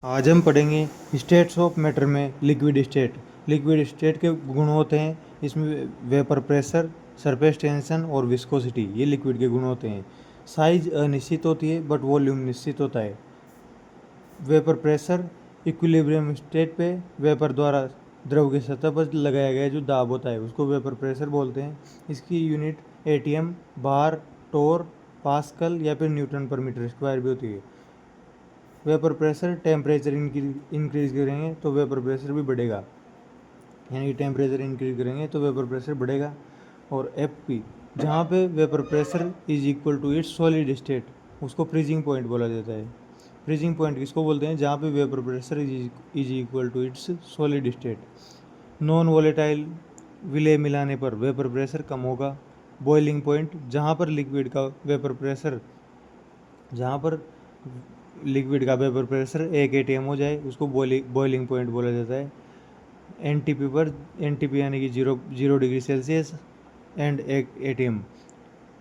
आज हम पढ़ेंगे स्टेट्स ऑफ मैटर में लिक्विड स्टेट। लिक्विड स्टेट के गुण होते हैं, इसमें वेपर प्रेशर, सरफेस टेंशन और विस्कोसिटी, ये लिक्विड के गुण होते हैं। साइज अनिश्चित होती है बट वॉल्यूम निश्चित होता है। वेपर प्रेशर इक्विलिब्रियम स्टेट पे वेपर द्वारा द्रव की सतह पर लगाया गया जो दाब होता है उसको वेपर प्रेशर बोलते हैं। इसकी यूनिट एटीएम, बार, टोर, पास्कल या फिर न्यूटन पर मीटर स्क्वायर भी होती है। वेपर प्रेशर टेम्परेचर इंक्रीज करेंगे तो वेपर प्रेशर भी बढ़ेगा, यानी कि टेम्परेचर इंक्रीज करेंगे तो वेपर प्रेशर बढ़ेगा। और एफ पी, जहाँ पे vapour pressure is equal to its solid state, उसको फ्रीजिंग पॉइंट बोला जाता है। फ्रीजिंग पॉइंट किसको बोलते हैं? जहाँ पे vapour pressure is equal to its solid state. Non volatile विलय मिलाने पर वेपर प्रेशर कम होगा। बॉइलिंग पॉइंट, जहाँ पर लिक्विड का वेपर प्रेशर एक एटीएम हो जाए उसको बॉइलिंग पॉइंट बोला जाता है। एनटीपी पर, एनटीपी यानी कि जीरो डिग्री सेल्सियस एंड एक एटीएम,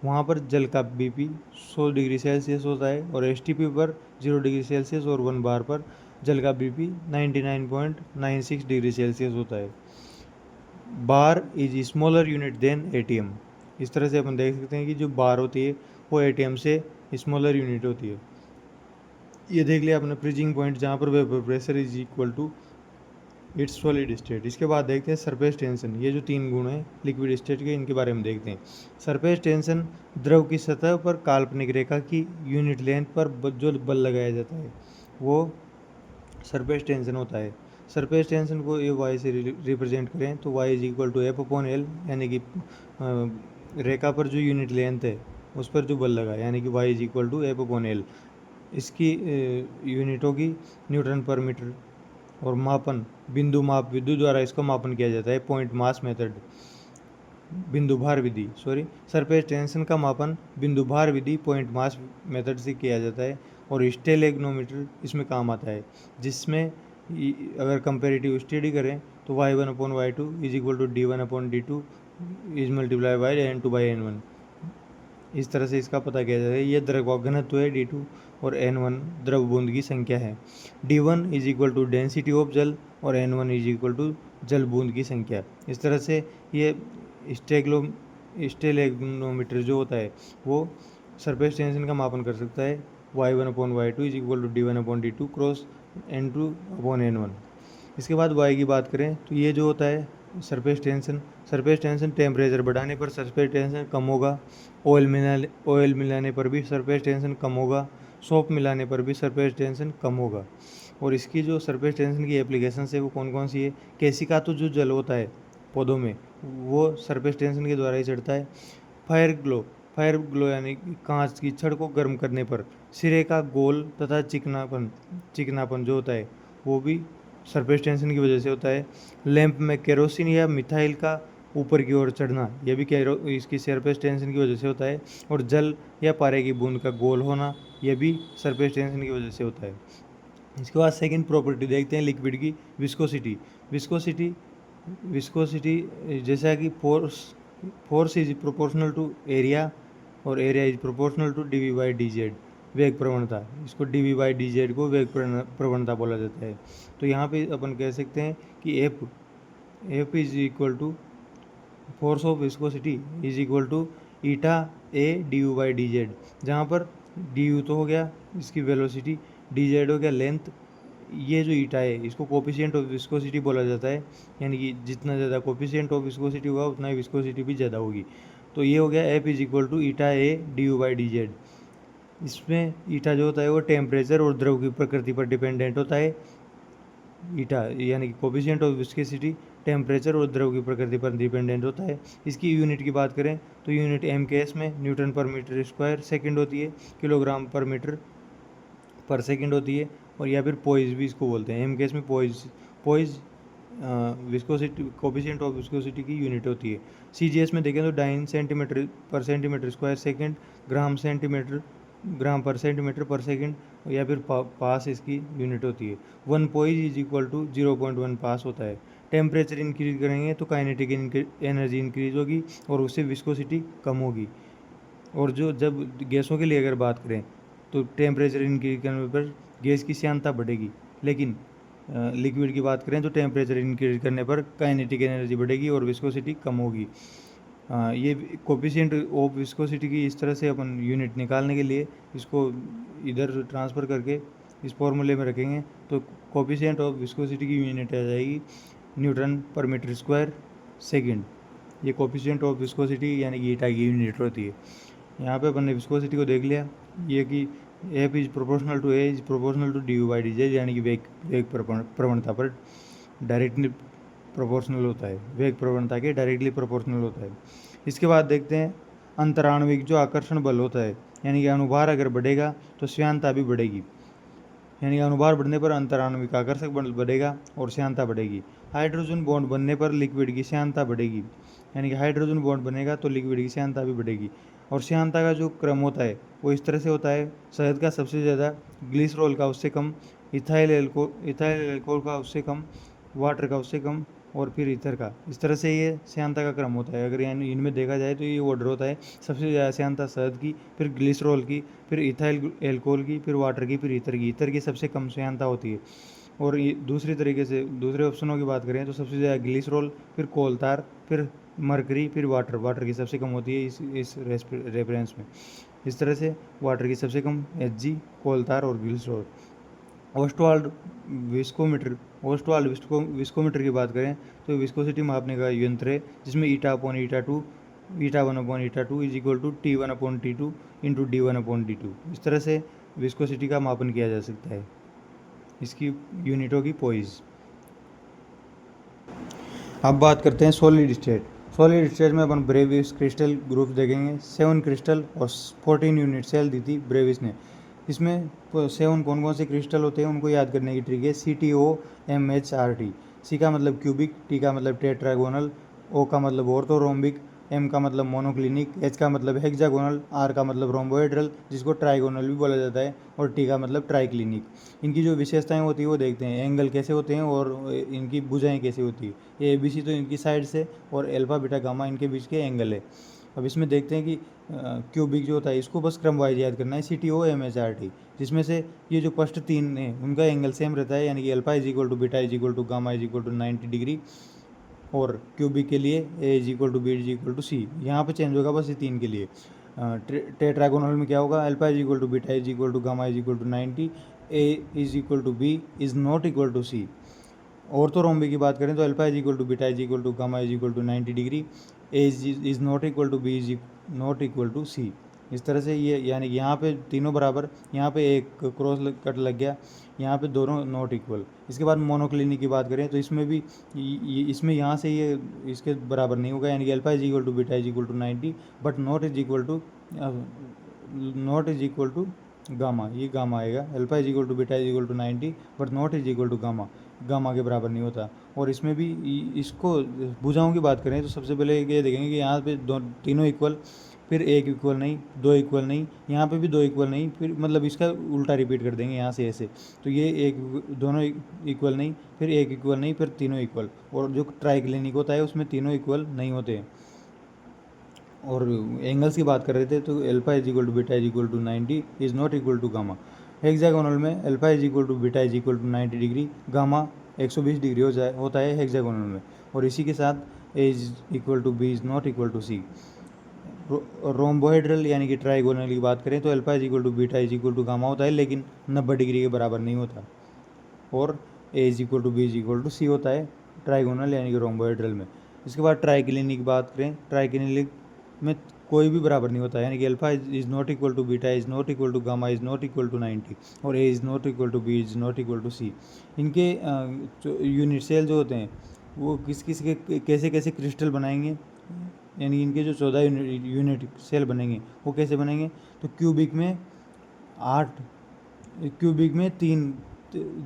वहाँ पर जल का बीपी 100 डिग्री सेल्सियस होता है। और एसटीपी पर 0 डिग्री सेल्सियस और 1 बार पर जल का बीपी 99.96 डिग्री सेल्सियस होता है। Bar is smaller unit than ATM. इस तरह से अपन देख सकते हैं कि जो बार होती है वो एटीएम से स्मॉलर यूनिट होती है। ये देख लिया अपने फ्रीजिंग पॉइंट जहाँ पर vapour pressure is equal to its solid state. इसके बाद देखते हैं सरफेस टेंशन। ये जो तीन गुण हैं लिक्विड स्टेट के, इनके बारे में देखते हैं। सरफेस टेंशन, द्रव की सतह पर काल्पनिक रेखा की यूनिट लेंथ पर जो बल लगाया जाता है वो सरफेस टेंशन होता है। सरफेस टेंशन को ये वाई से रिप्रेजेंट करें तो Y is equal to F upon L, यानी कि रेखा पर जो यूनिट लेंथ है उस पर जो बल लगा, यानी कि Y is equal to F upon L. इसकी यूनिट होगी न्यूटन पर मीटर। और मापन, बिंदु माप विधि द्वारा इसका मापन किया जाता है, पॉइंट मास मेथड, बिंदु भार विधि, सरफेस टेंशन का मापन बिंदु भार विधि, पॉइंट मास मेथड से किया जाता है। और स्टेलेग्नोमीटर इसमें काम आता है, जिसमें अगर कंपेरेटिव स्टडी करें तो y1 upon y2 is equal to d1 upon d2 is multiply by n2 by n1। इस तरह से इसका पता किया जाता है। ये द्रव का घनत्व है d2 और n1 द्रव बूंद की संख्या है। d1 is equal to density of जल और n1 इज इक्वल टू जल बूंद की संख्या। इस तरह से ये स्टेलेग्नोमीटर जो होता है वो सरफेस टेंशन का मापन कर सकता है। y1 upon y2 is equal to d1 upon d2 cross n2 upon n1। इसके बाद y की बात करें तो ये जो होता है सरफेस टेंशन टेम्परेचर बढ़ाने पर सरफेस टेंशन कम होगा। ऑयल मिलाने पर भी सरफेस टेंशन कम होगा। सोप मिलाने पर भी सरफेस टेंशन कम होगा। और इसकी जो सरफेस टेंशन की एप्लीकेशन है वो कौन कौन सी है? केसिका, तो जो जल होता है पौधों में वो सरफेस टेंशन के द्वारा ही चढ़ता है। फायर ग्लो यानी कांच की छड़ को गर्म करने पर सिरे का गोल तथा चिकनापन जो होता है वो भी सरफेस टेंशन की वजह से होता है। लैंप में केरोसिन या मिथाइल का ऊपर की ओर चढ़ना, यह भी इसकी सरफेस टेंशन की वजह से होता है। और जल या पारे की बूंद का गोल होना, यह भी सरफेस टेंशन की वजह से होता है। इसके बाद सेकंड प्रॉपर्टी देखते हैं लिक्विड की, विस्कोसिटी। जैसा कि force is proportional to area और area is proportional to d v by D z. वेग प्रवणता, इसको d v by D z को वेग प्रवणता बोला जाता है। तो यहाँ पे अपन कह सकते हैं कि F is equal to force of viscosity is equal to eta A D U by D Z, जहाँ पर डी यू तो हो गया इसकी वेलोसिटी, डी जेड हो गया लेंथ। ये जो ईटा है इसको कोफिशिएंट ऑफ विस्कोसिटी बोला जाता है, यानी कि जितना ज़्यादा कोफिशिएंट ऑफ विस्कोसिटी होगा उतना ही विस्कोसिटी भी ज़्यादा होगी। तो ये हो गया F is equal to eta A D U by D Z. इसमें ईटा जो होता है वो टेम्परेचर और द्रव की प्रकृति पर डिपेंडेंट होता है। ईटा यानी कि कोफिशिएंट ऑफ विस्कोसिटी टेम्परेचर और द्रव की प्रकृति पर डिपेंडेंट होता है। इसकी यूनिट की बात करें तो यूनिट एम के एस में Newton per metre square second होती है, किलोग्राम पर मीटर पर सेकंड होती है। और या फिर पोइज भी इसको बोलते हैं। एम के एस में पोइज विस्कोसिटी, कोफिशिएंट ऑफ विस्कोसिटी की यूनिट होती है। सी जी एस में देखें तो डाइन सेंटीमीटर पर सेंटीमीटर स्क्वायर सेकंड, ग्राम पर सेंटीमीटर पर सेकंड, या फिर पास इसकी यूनिट होती है। 1 पोइज इज इक्वल टू 0.1 पास होता है। टेम्परेचर इंक्रीज करेंगे तो काइनेटिक एनर्जी इंक्रीज होगी और उससे विस्कोसिटी कम होगी। और जो जब गैसों के लिए अगर बात करें तो टेम्परेचर इंक्रीज करने पर गैस की श्यानता बढ़ेगी, लेकिन लिक्विड की बात करें तो टेम्परेचर इंक्रीज करने पर काइनेटिक एनर्जी बढ़ेगी और विस्कोसिटी कम होगी। ये कोफिशिएंट ऑफ विस्कोसिटी की इस तरह से अपन यूनिट निकालने के लिए इसको इधर ट्रांसफ़र करके इस फॉर्मूले में रखेंगे तो कोफिशिएंट ऑफ विस्कोसिटी की यूनिट आ जाएगी Newton per metre square second. ये कोफिशिएंट ऑफ विस्कोसिटी यानी कि ईटा की यूनिट होती है। यहाँ पे अपन ने विस्कोसिटी को देख लिया, ये कि F is proportional to A is proportional to D U by D Z, यानी कि वेग प्रवणता पर डायरेक्टली प्रोपोर्शनल होता है, वेग प्रवणता के डायरेक्टली प्रोपोर्शनल होता है। इसके बाद देखते हैं अंतराण्विक जो आकर्षण बल होता है, यानी कि अनुभार अगर बढ़ेगा तो श्यानता भी बढ़ेगी, यानी कि अनुभार बढ़ने पर अंतराण्विक आकर्षक बल बढ़ेगा और श्यानता बढ़ेगी। हाइड्रोजन बॉन्ड बनने पर लिक्विड की श्यानता बढ़ेगी, यानी कि हाइड्रोजन बॉन्ड बनेगा तो लिक्विड की श्यानता भी बढ़ेगी। और श्यानता का जो क्रम होता है वो इस तरह से होता है, शहद का सबसे ज़्यादा, ग्लिसरॉल का उससे कम, इथाइल एल्कोहल का उससे कम, वाटर का उससे कम और फिर ईथर का। इस तरह से ये श्यानता का क्रम होता है। अगर यानी इनमें देखा जाए तो ये ऑर्डर होता है, सबसे ज़्यादा श्यानता शहद की, फिर ग्लिसरॉल की, फिर इथाइल एल्कोहल की, फिर वाटर की, फिर ईथर की। ईथर की सबसे कम श्यानता होती है। और ये दूसरी तरीके से दूसरे ऑप्शनों की बात करें तो सबसे ज़्यादा ग्लिसरॉल, फिर कोलतार, फिर मरकरी, फिर वाटर की सबसे कम होती है इस रेफरेंस में। इस तरह से वाटर की सबसे कम Hg, कोलतार और ग्लिसरॉल। ओस्टवाल्ड विस्कोमीटर की बात करें तो विस्कोसिटी मापने का यंत्र है जिसमें eta one upon eta two is equal to T1 upon T2 into D1 upon D2। इस तरह से विस्कोसिटी का मापन किया जा सकता है। इसकी यूनिटों की पोइज। अब बात करते हैं सॉलिड स्टेट में अपन ब्रेविस क्रिस्टल ग्रुप देखेंगे। 7 क्रिस्टल और 14 यूनिट सेल दी थी ब्रेविस ने। इसमें 7 कौन कौन से क्रिस्टल होते हैं उनको याद करने की ट्रिक है CTOMHRT। C का मतलब क्यूबिक, T का मतलब टेट्रागोनल, O का मतलब ऑर्थोरोम्बिक, M का मतलब मोनोक्लिनिक, H का मतलब हेक्सागोनल, R का मतलब रोम्बोहेड्रल जिसको ट्राइगोनल भी बोला जाता है और T का मतलब ट्राइक्लिनिक। इनकी जो विशेषताएं होती है वो देखते हैं, एंगल कैसे होते हैं और इनकी भुजाएं कैसी होती है। ये ABC तो इनकी साइड से और अल्फा बीटा गामा इनके बीच के एंगल है। अब इसमें देखते हैं कि क्यूबिक जो होता है इसको बस क्रम वाइज याद करना है, CTOMHRT, जिसमें से ये जो फर्स्ट 3 है उनका एंगल सेम रहता है, यानी कि alpha is equal to beta is equal to gamma is equal to 90 degree. और क्यूबिक के लिए A is equal to b is equal to c, यहाँ पर चेंज होगा बस ये 3 के लिए। टेट्रागोनल में क्या होगा, alpha is equal to beta is equal to gamma is equal to 90, A is equal to b is not equal to c. Orthorhombic की बात करें तो alpha is equal to beta is equal to gamma is equal to 90 degree, a is not equal to b is not equal to c. इस तरह से ये, यानी कि यहाँ पे तीनों बराबर, यहाँ पे एक क्रॉस कट लग गया, यहाँ पे दोनों नॉट इक्वल। इसके बाद मोनोक्लिनिक की बात करें तो इसमें भी इसमें यहाँ से ये इसके बराबर नहीं होगा, यानी कि alpha is equal to beta is equal to 90 but not is equal to gamma. ये गामा आएगा, alpha is equal to beta is equal to 90 but not is equal to gamma के बराबर नहीं होता। और इसमें भी इसको भुजाओं की बात करें तो सबसे पहले ये देखेंगे कि यहाँ पे तीनों इक्वल, फिर एक इक्वल नहीं, दो इक्वल नहीं, यहाँ पे भी दो इक्वल नहीं, फिर मतलब इसका उल्टा रिपीट कर देंगे यहाँ से ऐसे। तो ये एक दोनों इक्वल नहीं, फिर एक इक्वल नहीं, फिर तीनों इक्वल। और जो ट्राइक्लिनिक होता है उसमें तीनों इक्वल नहीं होते। और एंगल्स की बात कर रहे थे तो alpha is equal to beta is equal to 90 is not equal to gamma. Hexagonal में alpha is equal to beta is equal to 90 degree, gamma 120 degree होता है हेक्सागोनल में। और इसी के साथ a is equal to b is not equal to c. Rhombohedral यानी कि ट्राइगोनल की बात करें तो alpha is equal to beta is equal to gamma होता है, लेकिन 90 डिग्री के बराबर नहीं होता। और a is equal to b is equal to c होता है ट्राइगोनल यानी कि रोम्बोहेड्रल में। इसके बाद ट्राइक्लिनिक की बात करें, ट्राइक्लिनिक में कोई भी बराबर नहीं होता, यानी कि alpha is not equal to beta is not equal to gamma is not equal to 90 और a is not equal to b is not equal to c. इनके यूनिट सेल जो होते हैं वो किस किस के कैसे कैसे क्रिस्टल बनाएंगे, यानी इनके जो 14 यूनिट सेल बनेंगे वो कैसे बनेंगे। तो क्यूबिक में 3,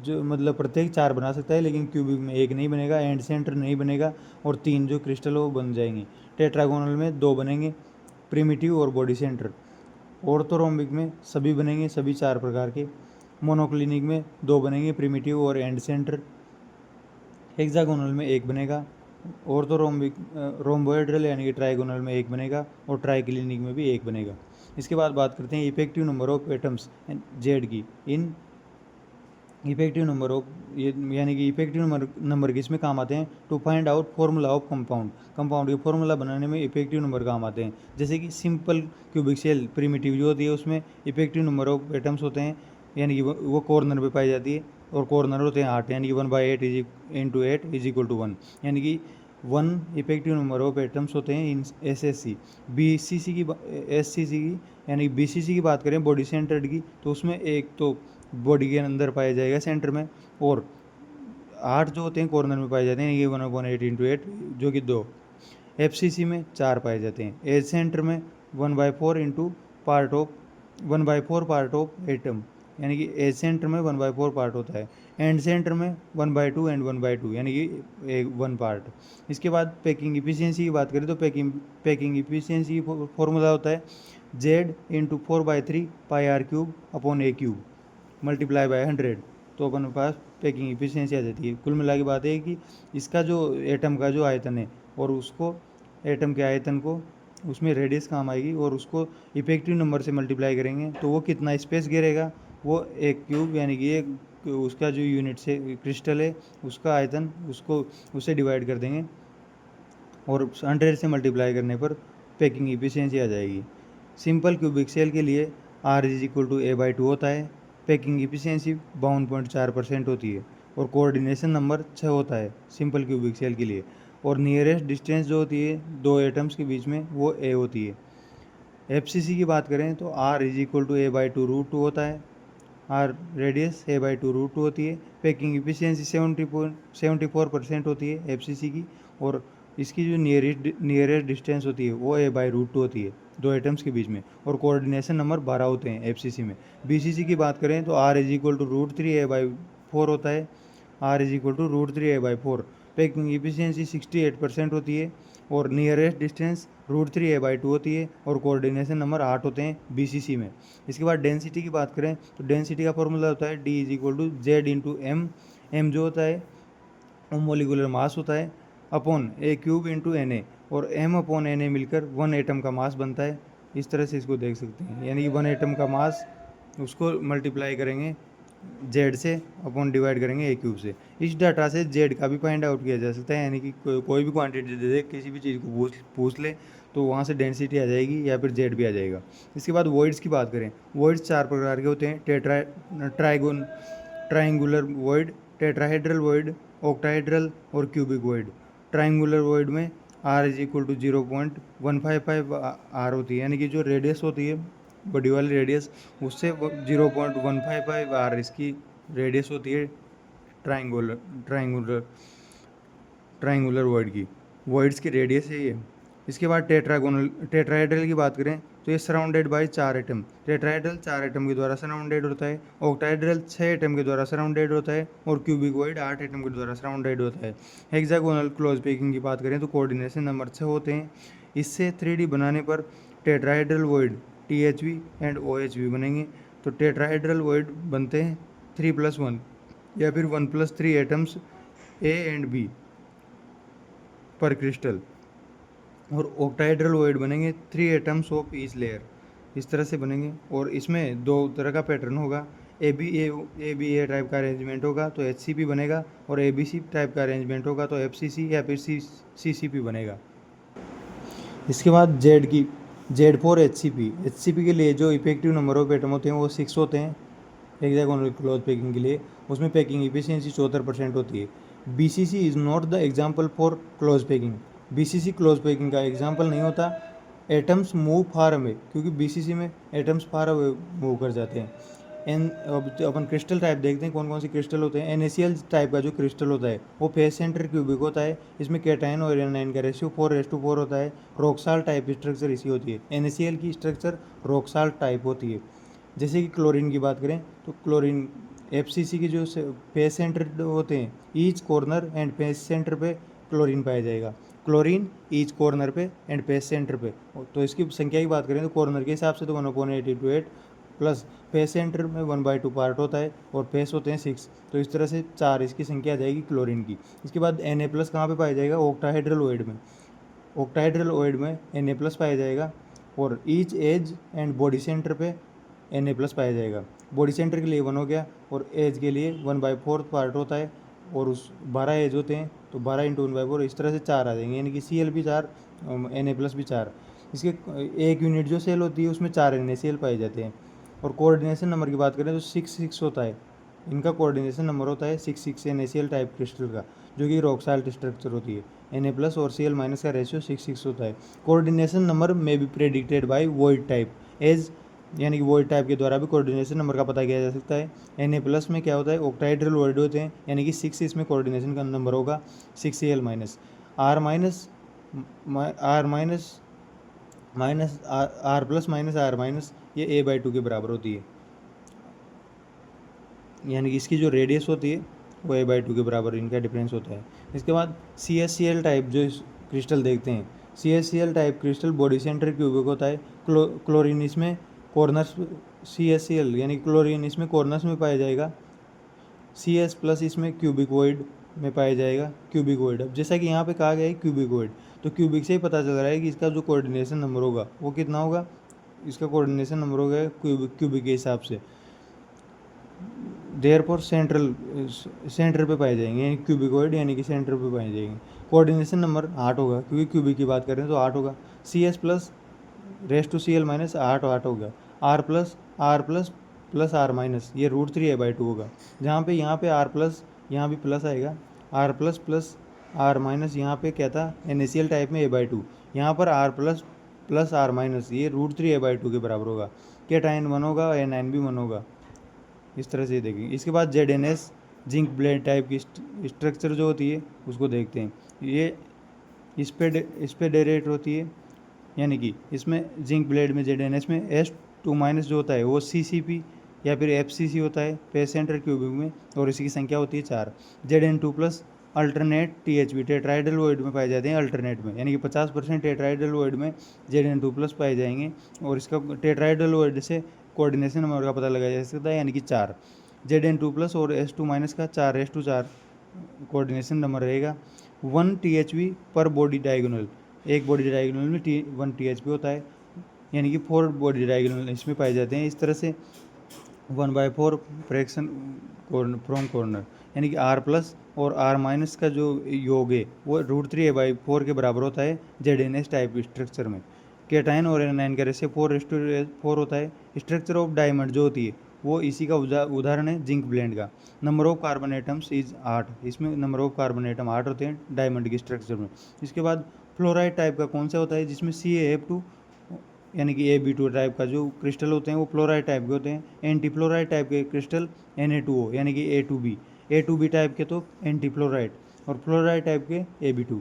जो मतलब प्रत्येक 4 बना सकता है, लेकिन क्यूबिक में 1 नहीं बनेगा, एंड सेंटर नहीं बनेगा, और 3 जो क्रिस्टल हो वो बन जाएंगे। टेट्रागोनल में 2 बनेंगे, प्रिमिटिव और बॉडी सेंटर। ऑर्थोरोम्बिक में सभी बनेंगे, सभी 4 प्रकार के। मोनोक्लिनिक में 2 बनेंगे, प्रिमिटिव और एंड सेंटर। हेक्सागोनल में 1 बनेगा, रोम्बोहेड्रल यानी कि ट्राइगोनल में 1 बनेगा, और ट्राइक्लिनिक में भी 1 बनेगा। इसके बाद बात करते हैं effective number of atoms Z की इन इफेक्टिव नंबर ऑफ ये यानी कि इफेक्टिव नंबर किस में काम आते हैं? To find out formula of compound के फॉर्मूला बनाने में इफेक्टिव नंबर काम आते हैं। जैसे कि सिंपल क्यूबिक सेल प्रिमिटिव जो होती है उसमें इफेक्टिव नंबर ऑफ एटम्स होते हैं, यानी कि वो कॉर्नर पे पाई जाती है, और कॉर्नर होते हैं 8, यानी कि 1/8 इंटू 8 इज इक्वल टू 1, यानी कि 1 इफेक्टिव नंबर ऑफ एटम्स होते हैं इन SSC। BCC की SCC की यानी BCC की बात करें बॉडी सेंटर्ड की, तो उसमें एक तो बॉडी के अंदर पाया जाएगा सेंटर में, और 8 जो होते हैं कॉर्नर में पाए जाते हैं, ये 1/8 इंटू 8 जो कि 2। FCC में 4 पाए जाते हैं। एज सेंटर में 1/4 into part of 1/4 part of atom, यानी कि एज सेंटर में 1/4 पार्ट होता है। एंड सेंटर में 1/2 एंड 1/2, यानी कि एक 1 पार्ट। इसके बाद पैकिंग इफिशियंसी की बात करें तो पैकिंग इफिशियंसी फॉर्मूला होता है Z into 4/3 pi R cube upon A cube multiply by 100, तो अपन के पास पैकिंग इफिशियंसी आ जाती है। कुल मिला के बात है कि इसका जो एटम का जो आयतन है, और उसको एटम के आयतन को उसमें रेडियस काम आएगी, और उसको इफेक्टिव नंबर से मल्टीप्लाई करेंगे तो वो कितना स्पेस घेरेगा, वो एक क्यूब, यानी कि एक उसका जो यूनिट से क्रिस्टल है उसका आयतन, उसको उससे डिवाइड कर देंगे, और 100 से मल्टीप्लाई करने पर पैकिंग इफिशियंसी आ जाएगी। सिंपल क्यूबिक सेल के लिए R is equal to A/2 होता है। पैकिंग इफिशियंसी 52.4% होती है, और कोऑर्डिनेशन नंबर 6 होता है सिंपल क्यूबिक सेल के लिए, और नियरेस्ट डिस्टेंस जो होती है दो एटम्स के बीच में वो A होती है। FCC की बात करें तो R is equal to A/2√2 होता है। R रेडियस A/2√2 होती है। पैकिंग इफिशियंसी 74% होती है FCC की, और इसकी जो नियरेस्ट डिस्टेंस होती है वो A/√2 होती है दो एटम्स के बीच में, और कोऑर्डिनेशन नंबर 12 होते हैं FCC में। BCC की बात करें तो R is equal to √3 A/4 होता है। R is equal to √3 A/4। Packing efficiency 68% होती है, और नियरेस्ट डिस्टेंस √3 A/2 होती है, और कोऑर्डिनेशन नंबर 8 होते हैं BCC में। इसके बाद डेंसिटी की बात करें तो डेंसिटी का फॉर्मूला होता है D is equal to Z into M जो होता है वो मोलिकुलर मास होता है, अपॉन A³ इंटू Na, और M अपॉन Na मिलकर 1 एटम का मास बनता है। इस तरह से इसको देख सकते हैं, यानी कि 1 एटम का मास उसको मल्टीप्लाई करेंगे Z से, अपॉन डिवाइड करेंगे A³ से। इस डाटा से Z का भी फाइंड आउट किया जा सकता है, यानी कि कोई भी क्वांटिटी दे दे, किसी भी चीज़ को पूछ ले तो वहाँ से डेंसिटी आ जाएगी या फिर Z भी आ जाएगा। इसके बाद वॉइड्स की बात करें, वॉइड्स 4 प्रकार के होते हैं, triangular void, tetrahedral void, octahedral और क्यूबिक वॉइड। ट्राइंगुलर वॉइड में R is equal to 0.155 R होती है, यानी कि जो रेडियस होती है बॉडी वाली रेडियस, उससे 0.155 R इसकी रेडियस होती है ट्राइंगुलर ट्राइंगुलर ट्राइंगुलर वॉइड की। वॉइड्स की रेडियस है ये। इसके बाद टेट्राहेड्रल की बात करें तो ये surrounded by 4 atom. Tetrahedral 4 atom के द्वारा सराउंडेड होता है, ऑक्टाहेड्रल 6 एटम के द्वारा सराउंडेड होता है, और क्यूबिक वॉइड 8 एटम के द्वारा सराउंडेड होता है। हेक्सागोनल क्लोज पैकिंग की बात करें तो कोऑर्डिनेशन नंबर 6 होते हैं। इससे 3D बनाने पर tetrahedral void THV and OHV बनेंगे। तो टेट्राहेड्रल वॉइड बनते हैं 3+1 या फिर 1+3 एटम्स A एंड B पर क्रिस्टल, और ऑक्टाहेड्रल वॉइड बनेंगे 3 एटम्स ऑफ ईच लेयर। इस तरह से बनेंगे, और इसमें 2 तरह का पैटर्न होगा। ABA टाइप का अरेंजमेंट होगा तो HCP बनेगा, और ABC टाइप का अरेंजमेंट होगा तो FCC या फिर CCP बनेगा। इसके बाद Z फॉर HCP के लिए जो इफेक्टिव नंबर ऑफ एटम होते हैं वो 6 होते हैं हेक्सागोनल क्लोज पैकिंग के लिए। उसमें पैकिंग इफिशियंसी 74% होती है। BCC is not the example for close packing. BCC close packing का एग्जाम्पल नहीं होता। एटम्स मूव फार अवे, क्योंकि BCC में एटम्स फार अवे मूव कर जाते हैं। अब अपन क्रिस्टल टाइप देखते हैं कौन कौन सी क्रिस्टल होते हैं। NaCl टाइप का जो क्रिस्टल होता है वो फेस सेंटर क्यूबिक होता है। इसमें कैटायन और एनायन का रेशियो 4:4 होता है। रॉक्साल टाइप स्ट्रक्चर इसी होती है। NaCl की स्ट्रक्चर रॉक्साल टाइप होती है। जैसे कि क्लोरीन की बात करें तो क्लोरीन FCC की जो फेस सेंटर होते हैं, each corner and face centre पे क्लोरीन पाया जाएगा। क्लोरीन ईच कॉर्नर पे एंड फेस सेंटर पे। तो इसकी संख्या की बात करें तो कॉर्नर के हिसाब से तो 1/8 प्लस फेस सेंटर में 1/2 पार्ट होता है, और फेस होते हैं 6, तो इस तरह से 4 इसकी संख्या आ जाएगी क्लोरीन की। इसके बाद Na+ कहाँ पे पाया जाएगा? ऑक्टाहेड्रल वॉइड में। ऑक्टाहेड्रल वॉइड में Na+ पाया जाएगा, और each edge and body centre पे Na+ पाया जाएगा। बॉडी सेंटर के लिए 1 हो गया, और एज के लिए 1/4 पार्ट होता है, और उस 12 एज होते हैं, तो 12 × 1/4 इस तरह से 4 आ जाएंगे, यानी कि Cl भी 4, Na+ भी 4। इसके एक यूनिट जो सेल होती है उसमें 4 NaCl पाए जाते हैं। और कोऑर्डिनेशन नंबर की बात करें तो 6 होता है, इनका कोऑर्डिनेशन नंबर होता है 6 NaCl टाइप क्रिस्टल का, जो कि रॉक साल्ट स्ट्रक्चर होती है। Na+ और Cl- का रेशियो 6 होता है। कोऑर्डिनेशन नंबर में be predicted by void type as, यानी कि वॉइड टाइप के द्वारा भी कोऑर्डिनेशन नंबर का पता किया जा सकता है। Na+ में क्या होता है, ऑक्टाइड्रल वॉइड होते हैं, यानी कि 6 इसमें कोऑर्डिनेशन का नंबर होगा, 6Cl-, R- R+- ये A/2 के बराबर होती है, यानी कि इसकी जो रेडियस होती है वो A/2 के बराबर इनका डिफरेंस होता है। इसके बाद CSCl टाइप जो क्रिस्टल देखते हैं, CSCl type crystal body centre cubic होता है। क्लोरीन इसमें कॉर्नर्स, CSCl यानी क्लोरीन इसमें कॉर्नर्स में पाया जाएगा, CS+ इसमें क्यूबिकॉइड में पाया जाएगा, क्यूबिकॉइड। अब जैसा कि यहाँ पे कहा गया है क्यूबिकॉइड, तो क्यूबिक से ही पता चल रहा है कि इसका जो कोऑर्डिनेशन नंबर होगा वो कितना होगा, इसका कोऑर्डिनेशन नंबर होगा क्यूबिक के हिसाब से। देयरफॉर सेंटर पे पाए जाएंगे, यानी क्यूबिकॉइड, यानी कि सेंटर पे पाए जाएंगे। कोऑर्डिनेशन नंबर 8 होगा, क्योंकि क्यूबिक की बात करें तो 8 होगा। CS+Cl- 8 होगा। R+R++R-, ये √3A/2 होगा, जहाँ पे यहाँ पे R+, यहाँ भी प्लस आएगा, R++R-, यहाँ पे क्या था, NaCl टाइप में A/2, यहाँ पर R++R-, ये √3A/2 के बराबर होगा। केटाइन 1 होगा, एनाइन भी 1 होगा। इस तरह से देखेंगे। इसके बाद ZNS जिंक ब्लेड टाइप की स्ट्रक्चर जो होती है उसको देखते हैं। ये इस पे डेरेट होती है, यानी कि इसमें जिंक ब्लेड में ZNS में S2- जो होता है वो CCP या फिर FCC होता है पेज सेंटर क्यूबिक में, और इसकी संख्या होती है 4। Zn2+ अल्टरनेट THB टेट्राइडल वॉइड में पाए जाते हैं, अल्टरनेट में, यानी कि 50% टेट्राइडल वॉइड में Zn2+ पाए जाएंगे, और इसका टेट्राइडल वॉइड से कोऑर्डिनेशन नंबर का पता लगाया जा सकता है, यानी कि 4। Zn2+ और S2- का 4:4 कोऑर्डिनेशन नंबर रहेगा। 1 THB पर बॉडी डायगोनल, एक बॉडी डायगोनल में 1 THB होता है, यानी कि 4 बॉडी डायगोनल इसमें पाए जाते हैं। इस तरह से 1/4 फ्रैक्शन फ्रॉम कॉर्नर, यानी कि R+ और R- का जो योग है वो √3A/4 के बराबर होता है ZNS टाइप स्ट्रक्चर में। केटाइन और एनाइन का रेशियो 4:4 होता है। स्ट्रक्चर ऑफ डायमंड जो होती है वो इसी का उदाहरण है जिंक ब्लेंड का। Number of carbon atoms is 8, इसमें नंबर ऑफ कार्बन एटम 8 होते हैं डायमंड के स्ट्रक्चर में। इसके बाद फ्लोराइड टाइप का कौन सा होता है, जिसमें CaF2 यानी कि Ab2 टाइप का जो क्रिस्टल होते हैं वो फ्लोराइड टाइप के होते हैं। एंटी फ्लोराइड टाइप के क्रिस्टल Na2O यानी कि A2B टाइप के तो एंटी फ्लोराइड, और फ्लोराइड टाइप के Ab2।